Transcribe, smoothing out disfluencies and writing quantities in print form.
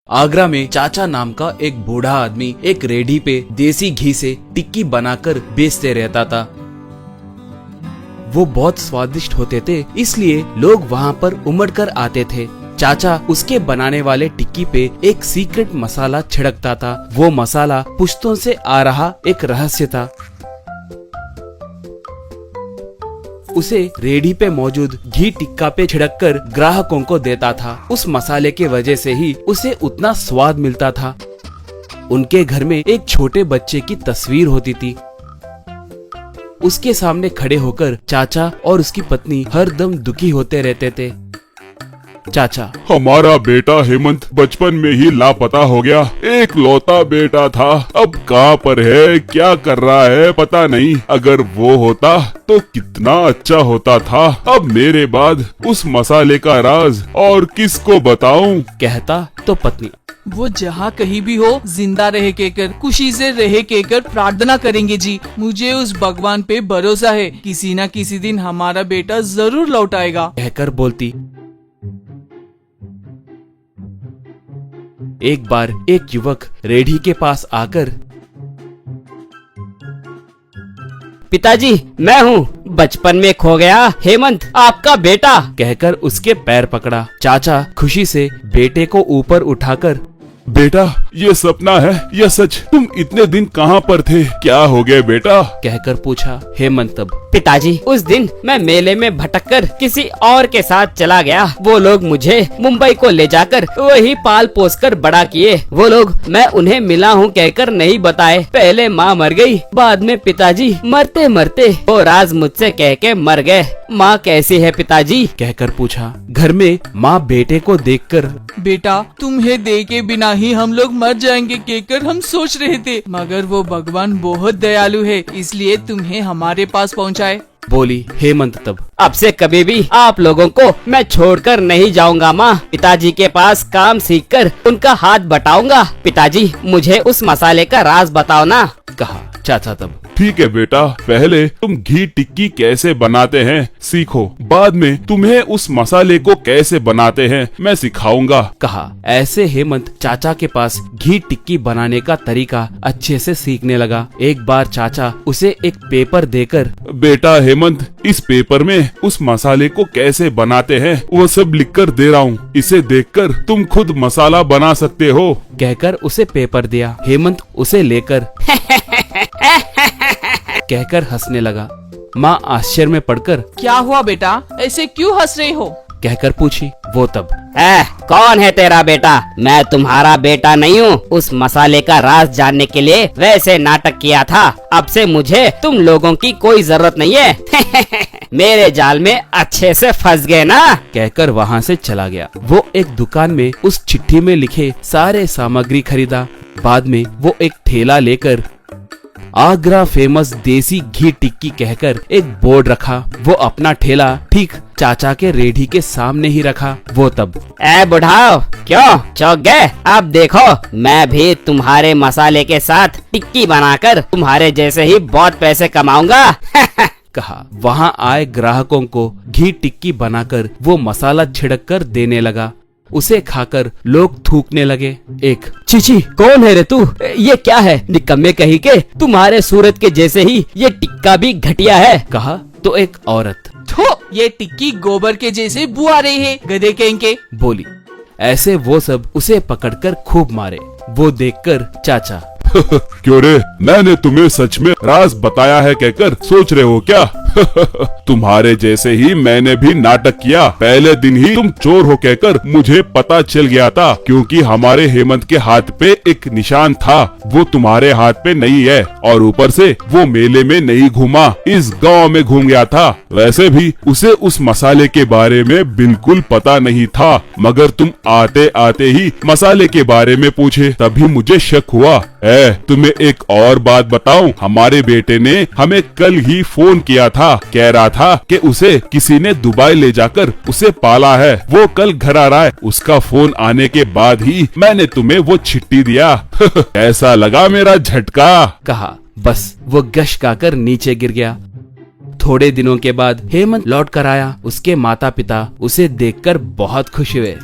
आगरा में चाचा नाम का एक बूढ़ा आदमी एक रेडी पे देसी घी से टिक्की बनाकर बेचते रहता था। वो बहुत स्वादिष्ट होते थे, इसलिए लोग वहाँ पर उमड़ कर आते थे। चाचा उसके बनाने वाले टिक्की पे एक सीक्रेट मसाला छिड़कता था। वो मसाला पुश्तों से आ रहा एक रहस्य था। उसे रेडी पे मौजूद घी टिक्का पे छिड़ककर ग्राहकों को देता था। उस मसाले के वजह से ही उसे उतना स्वाद मिलता था। उनके घर में एक छोटे बच्चे की तस्वीर होती थी। उसके सामने खड़े होकर चाचा और उसकी पत्नी हर दम दुखी होते रहते थे। चाचा, हमारा बेटा हेमंत बचपन में ही लापता हो गया। एक लौता बेटा था, अब कहाँ पर है, क्या कर रहा है पता नहीं। अगर वो होता तो कितना अच्छा होता था। अब मेरे बाद उस मसाले का राज और किसको बताऊं? कहता तो पत्नी, वो जहाँ कहीं भी हो जिंदा रहे कहकर, खुशी से रहे कहकर प्रार्थना करेंगे जी। मुझे उस भगवान पे भरोसा है, किसी न किसी दिन हमारा बेटा जरूर लौट आएगा कहकर बोलती। एक बार एक युवक रेढ़ी के पास आकर, पिताजी, मैं हूँ, बचपन में खो गया हेमंत आपका बेटा, कहकर उसके पैर पकड़ा। चाचा खुशी से बेटे को ऊपर उठाकर, बेटा, ये सपना है या सच? तुम इतने दिन कहाँ पर थे? क्या हो गया बेटा? कहकर पूछा। हेमंत तब, पिताजी, उस दिन मैं मेले में भटककर किसी और के साथ चला गया। वो लोग मुझे मुंबई को ले जाकर वही पाल पोस कर बड़ा किए। वो लोग मैं उन्हें मिला हूँ कहकर नहीं बताए। पहले माँ मर गई, बाद में पिताजी मरते मरते वो राज मुझसे कह के मर गए। माँ कैसी है पिताजी? कहकर पूछा। घर में माँ बेटे को देखकर, बेटा, तुम्हें दे के बिना ही हम लोग मर जाएंगे कहकर हम सोच रहे थे, मगर वो भगवान बहुत दयालु है, इसलिए तुम्हें हमारे पास पहुँचाए, बोली। हेमंत तब, अब से कभी भी आप लोगों को मैं छोड़कर नहीं जाऊंगा माँ। पिताजी के पास काम सीखकर उनका हाथ बटाऊंगा। पिताजी, मुझे उस मसाले का राज बताओ ना, कहा। चाचा तब, ठीक है बेटा, पहले तुम घी टिक्की कैसे बनाते हैं सीखो, बाद में तुम्हें उस मसाले को कैसे बनाते हैं मैं सिखाऊंगा, कहा। ऐसे हेमंत चाचा के पास घी टिक्की बनाने का तरीका अच्छे से सीखने लगा। एक बार चाचा उसे एक पेपर देकर, बेटा हेमंत, इस पेपर में उस मसाले को कैसे बनाते हैं वो सब लिखकर दे रहा हूँ। इसे देखकर तुम खुद मसाला बना सकते हो, कहकर उसे पेपर दिया। हेमंत उसे लेकर कहकर हंसने लगा। माँ आश्चर्य में पड़कर, क्या हुआ बेटा, ऐसे क्यों हंस रहे हो? कहकर पूछी। वो तब, कौन है तेरा बेटा? मैं तुम्हारा बेटा नहीं हूँ। उस मसाले का राज जानने के लिए वैसे नाटक किया था। अब से मुझे तुम लोगों की कोई जरूरत नहीं है। मेरे जाल में अच्छे से फंस गए ना, कहकर वहाँ से चला गया। वो एक दुकान में उस चिट्ठी में लिखे सारे सामग्री खरीदा। बाद में वो एक ठेला लेकर आगरा फेमस देसी घी टिक्की कहकर एक बोर्ड रखा। वो अपना ठेला ठीक चाचा के रेढ़ी के सामने ही रखा। वो तब, बुढ़ाओ, क्यों चौंक गए? अब देखो, मैं भी तुम्हारे मसाले के साथ टिक्की बनाकर तुम्हारे जैसे ही बहुत पैसे कमाऊंगा। कहा। वहाँ आए ग्राहकों को घी टिक्की बनाकर वो मसाला छिड़क कर देने लगा। उसे खाकर लोग थूकने लगे। एक, चीची, कौन है रे तू? ये क्या है? निकम्मे कहीं के, तुम्हारे सूरत के जैसे ही ये टिक्का भी घटिया है, कहा। तो एक औरत, थो, ये टिक्की गोबर के जैसे बुआ रही है, गधे कहेंगे, बोली। ऐसे वो सब उसे पकड़कर खूब मारे। वो देखकर चाचा, क्यों रे, मैंने तुम्हें सच में राज बताया है कहकर सोच रहे हो क्या? तुम्हारे जैसे ही मैंने भी नाटक किया। पहले दिन ही तुम चोर हो कहकर मुझे पता चल गया था, क्योंकि हमारे हेमंत के हाथ पे एक निशान था, वो तुम्हारे हाथ पे नहीं है। और ऊपर से वो मेले में नहीं घूमा, इस गांव में घूम गया था। वैसे भी उसे उस मसाले के बारे में बिल्कुल पता नहीं था, मगर तुम आते आते ही मसाले के बारे में पूछे, तभी मुझे शक हुआ। तुम्हें एक और बात बताऊं, हमारे बेटे ने हमें कल ही फोन किया था, कह रहा था कि उसे किसी ने दुबई ले जाकर उसे पाला है। वो कल घर आ रहा है। उसका फोन आने के बाद ही मैंने तुम्हें वो चिट्ठी दिया। ऐसा लगा मेरा झटका, कहा। बस वो गश गाकर नीचे गिर गया। थोड़े दिनों के बाद हेमंत लौट कर आया। उसके माता पिता उसे देखकर बहुत खुश हुए।